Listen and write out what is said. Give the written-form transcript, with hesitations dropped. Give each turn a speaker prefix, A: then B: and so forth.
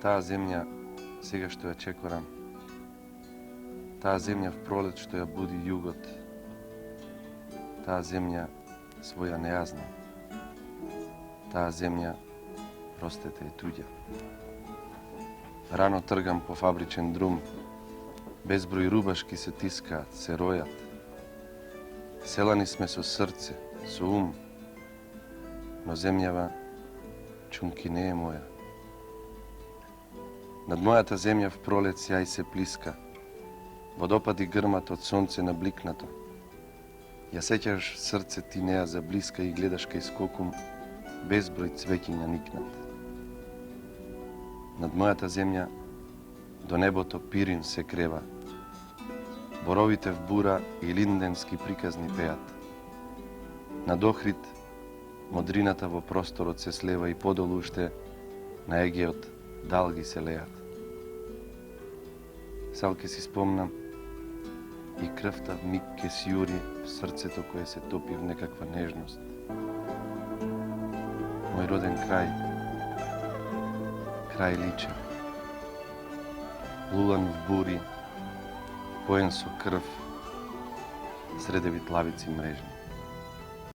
A: Таа земја, сега што ја чекорам, таа земја в пролет што ја буди југот, таа земја своја не ја знам, таа земја простете е туѓа. Рано тргам по фабричен друм, безброј рубашки се тискаат, се ројат. Селани сме со срце, со ум, но земјава чунки не е моја. Над мојата земја в пролет сјај се плиска, водопади грмат од сонце набликнато. Ја сеќаш срце ти неа за блиска и гледаш кај скокум безброј цвеќиња никнат. Над мојата земја до небото пирин се крева. Боровите в бура и линденски приказни пеат. Над Охрид модрината во просторот се слева и подолу уште на Егеот далги се леат. Сал ке си спомнам и крвта миг ке си јури в срцето кое се топи в некаква нежност. Мој роден крај, крај личен, лулан в бури, поен со крв, среде витлавици мрежни.